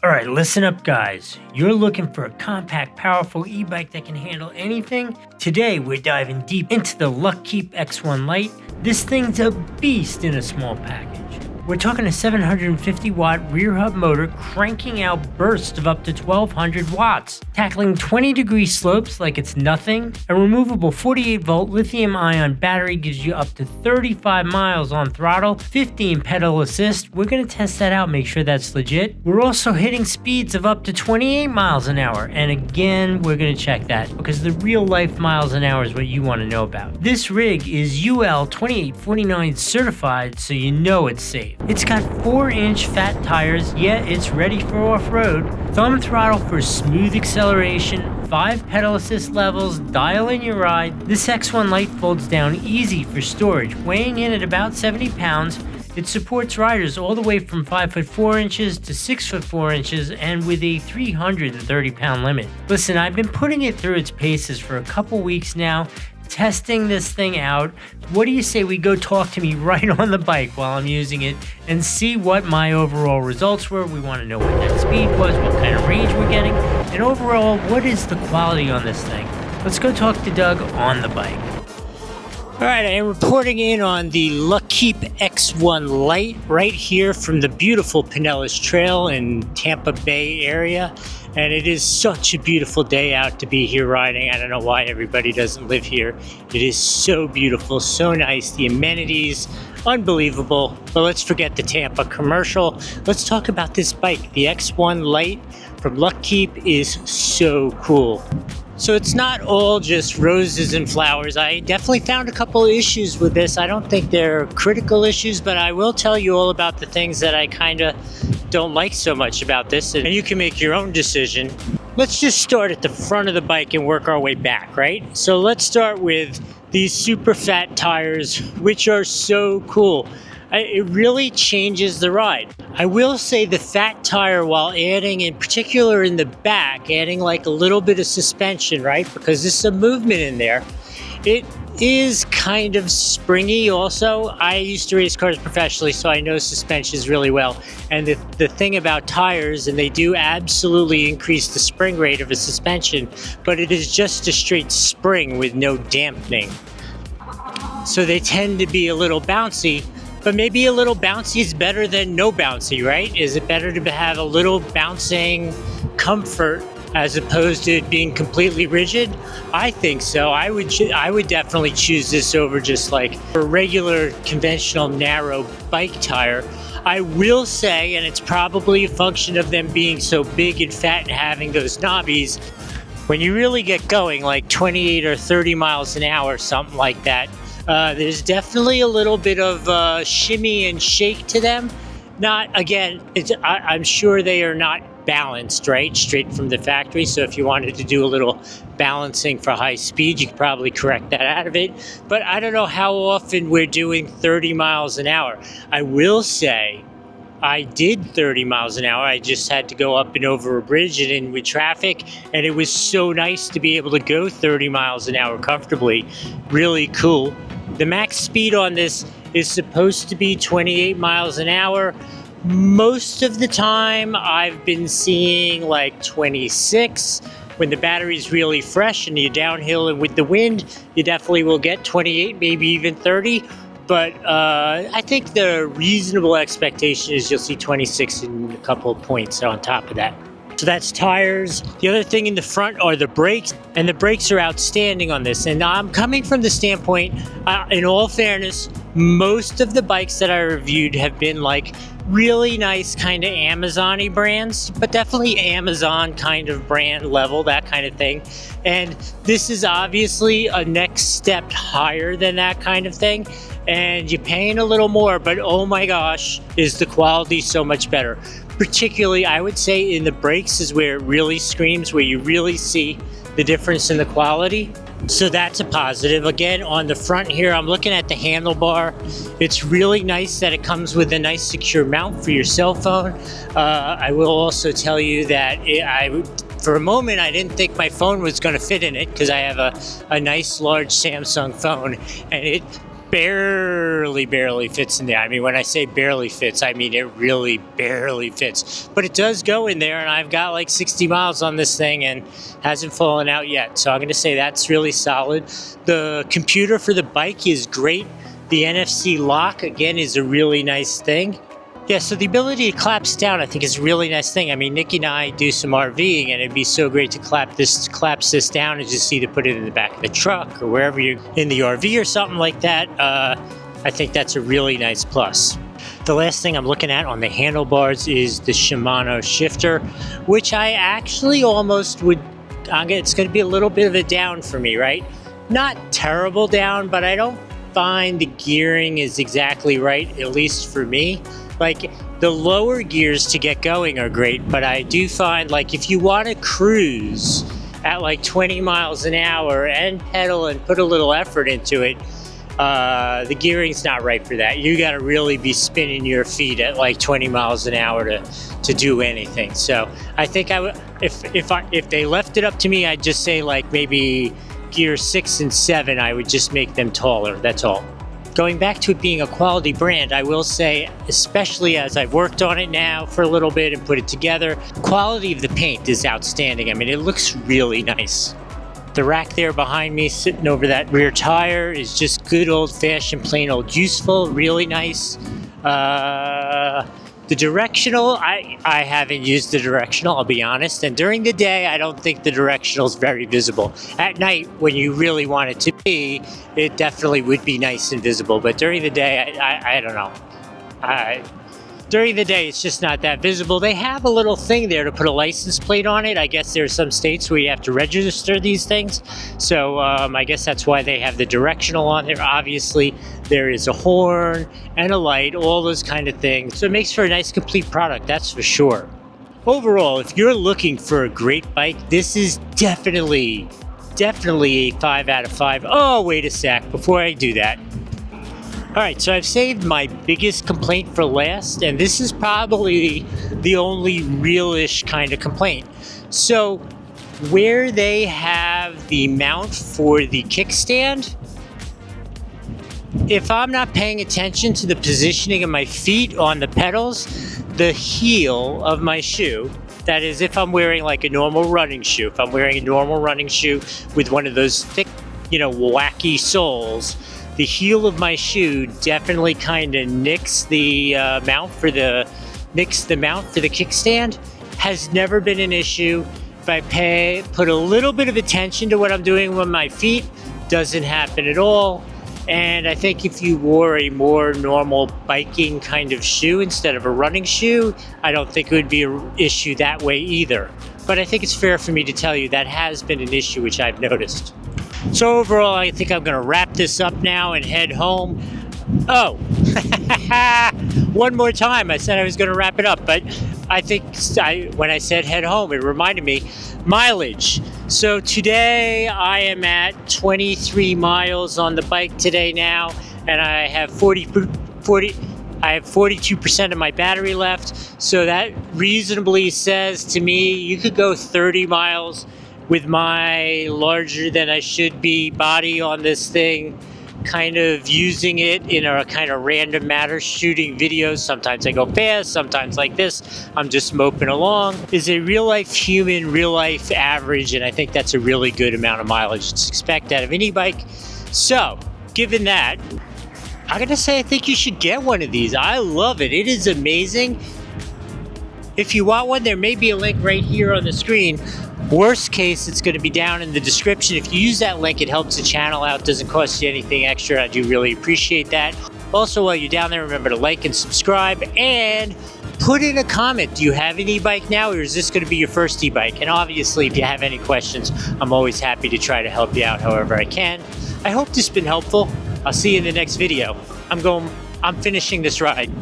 Alright, listen up guys. You're looking for a compact, powerful e-bike that can handle anything? Today we're diving deep into the Luckeep X1 Lite. This thing's a beast in a small package. We're talking a 750 watt rear hub motor cranking out bursts of up to 1200 watts, tackling 20-degree slopes like it's nothing. A removable 48 volt lithium ion battery gives you up to 35 miles on throttle, 15 pedal assist. We're going to test that out, make sure that's legit. We're also hitting speeds of up to 28 miles an hour, and again we're going to check that because the real life miles an hour is what you want to know about. This rig is UL 2849 certified, so you know it's safe. It's got 4-inch fat tires, yet it's ready for off-road. Thumb throttle for smooth acceleration, 5 pedal assist levels, dial in your ride. This X1 Lite folds down easy for storage, weighing in at about 70 pounds. It supports riders all the way from 5 foot 4 inches to 6 foot 4 inches and with a 330 pound limit. Listen, I've been putting it through its paces for a couple weeks now, testing this thing out. What do you say we go talk to me right on the bike while I'm using it and see what my overall results were? We want to know what that speed was, what kind of range we're getting, and overall, what is the quality on this thing? Let's go talk to Doug on the bike. All right, I am reporting in on the Luckeep X1 Lite right here from the beautiful Pinellas Trail in Tampa Bay area. And it is such a beautiful day out to be here riding. I don't know why everybody doesn't live here. It is so beautiful, so nice. The amenities, unbelievable. But let's forget the Tampa commercial. Let's talk about this bike. The X1 Lite from Luckeep is so cool. So it's not all just roses and flowers. I definitely found a couple of issues with this. I don't think they're critical issues, but I will tell you all about the things that I kind of don't like so much about this, and you can make your own decision. Let's just start at the front of the bike and work our way back, right? So let's start with these super fat tires, which are so cool. It really changes the ride. I will say the fat tire, while adding, in particular in the back, adding like a little bit of suspension, right? Because there's some movement in there. It is kind of springy also. I used to race cars professionally, so I know suspensions really well. And the thing about tires, and they do absolutely increase the spring rate of a suspension, but it is just a straight spring with no dampening. So they tend to be a little bouncy. But maybe a little bouncy is better than no bouncy, right? Is it better to have a little bouncing comfort as opposed to it being completely rigid? I think so. I would definitely choose this over just like a regular conventional narrow bike tire. I will say, and it's probably a function of them being so big and fat and having those knobbies, when you really get going like 28 or 30 miles an hour, something like that, there's definitely a little bit of shimmy and shake to them. Not, again, I'm sure they are not balanced, right? Straight from the factory. So if you wanted to do a little balancing for high speed, you could probably correct that out of it. But I don't know how often we're doing 30 miles an hour. I will say I did 30 miles an hour. I just had to go up and over a bridge and in with traffic. And it was so nice to be able to go 30 miles an hour comfortably. Really cool. The max speed on this is supposed to be 28 miles an hour. Most of the time I've been seeing like 26. When the battery's really fresh and you're downhill and with the wind, you definitely will get 28, maybe even 30. But I think the reasonable expectation is you'll see 26 and a couple of points on top of that. So that's tires. The other thing in the front are the brakes, and the brakes are outstanding on this. And I'm coming from the standpoint, in all fairness, most of the bikes that I reviewed have been like really nice kind of Amazon-y brands, but definitely Amazon kind of brand level, that kind of thing. And this is obviously a next step higher than that kind of thing. And you're paying a little more, but oh my gosh, is the quality so much better. Particularly, I would say in the brakes is where it really screams, where you really see the difference in the quality. So that's a positive. Again, on the front here, I'm looking at the handlebar. It's really nice that it comes with a nice secure mount for your cell phone. I will also tell you that for a moment, I didn't think my phone was going to fit in it because I have a nice large Samsung phone, and it barely fits in there. I mean, when I say barely fits, I mean it really barely fits. But it does go in there, and I've got like 60 miles on this thing and hasn't fallen out yet. So I'm going to say that's really solid. The computer for the bike is great. The NFC lock, again, is a really nice thing. Yeah, so the ability to collapse down, I think, is a really nice thing. I mean, Nikki and I do some RVing, and it'd be so great to collapse this down and just either put it in the back of the truck or wherever you're in the RV or something like that. I think that's a really nice plus. The last thing I'm looking at on the handlebars is the Shimano shifter, which I actually almost would, it's going to be a little bit of a down for me, right? Not terrible down, but I don't find the gearing is exactly right, at least for me. Like, the lower gears to get going are great, but I do find, like, if you want to cruise at like 20 miles an hour and pedal and put a little effort into it, the gearing's not right for that. You got to really be spinning your feet at like 20 miles an hour to do anything. So I think I would, if they left it up to me, I'd just say like maybe gear 6 and 7, I would just make them taller. That's all. Going back to it being a quality brand, I will say, especially as I've worked on it now for a little bit and put it together, quality of the paint is outstanding. I mean, it looks really nice. The rack there behind me sitting over that rear tire is just good old-fashioned, plain old useful, really nice. The directional, I haven't used the directional, I'll be honest. And during the day, I don't think the directional is very visible. At night, when you really want it to be, it definitely would be nice and visible. But during the day, I don't know. During the day, it's just not that visible. They have a little thing there to put a license plate on it. I guess there are some states where you have to register these things. So I guess that's why they have the directional on there. Obviously, there is a horn and a light, all those kind of things. So it makes for a nice, complete product, that's for sure. Overall, if you're looking for a great bike, this is definitely a 5 out of 5. Oh, wait a sec, before I do that. All right, so I've saved my biggest complaint for last, and this is probably the only real-ish kind of complaint. So where they have the mount for the kickstand, if I'm not paying attention to the positioning of my feet on the pedals, the heel of my shoe, that is if I'm wearing like a normal running shoe, if I'm wearing a normal running shoe with one of those thick, wacky soles, the heel of my shoe definitely kind of nicks the mount for the kickstand. Has never been an issue. If I put a little bit of attention to what I'm doing with my feet, doesn't happen at all. And I think if you wore a more normal biking kind of shoe instead of a running shoe, I don't think it would be an issue that way either. But I think it's fair for me to tell you that has been an issue which I've noticed. So overall, I think I'm going to wrap this up now and head home. Oh, one more time. I said I was going to wrap it up, but I think when I said head home, it reminded me mileage. So today I am at 23 miles on the bike today now, and I have 42% of my battery left. So that reasonably says to me, you could go 30 miles with my larger than I should be body on this thing, kind of using it in a kind of random manner, shooting videos. Sometimes I go fast, sometimes like this. I'm just moping along. Is a real life human, real life average, and I think that's a really good amount of mileage to expect out of any bike. So, given that, I'm gonna say I think you should get one of these. I love it. It is amazing. If you want one, there may be a link right here on the screen. Worst case, it's going to be down in the description. If you use that link, it helps the channel out. Doesn't cost you anything extra. I do really appreciate that. Also, while you're down there, remember to like and subscribe and put in a comment. Do you have an e-bike now, or is this going to be your first e-bike? And obviously, if you have any questions, I'm always happy to try to help you out however I can. I hope this has been helpful. I'll see you in the next video. I'm finishing this ride.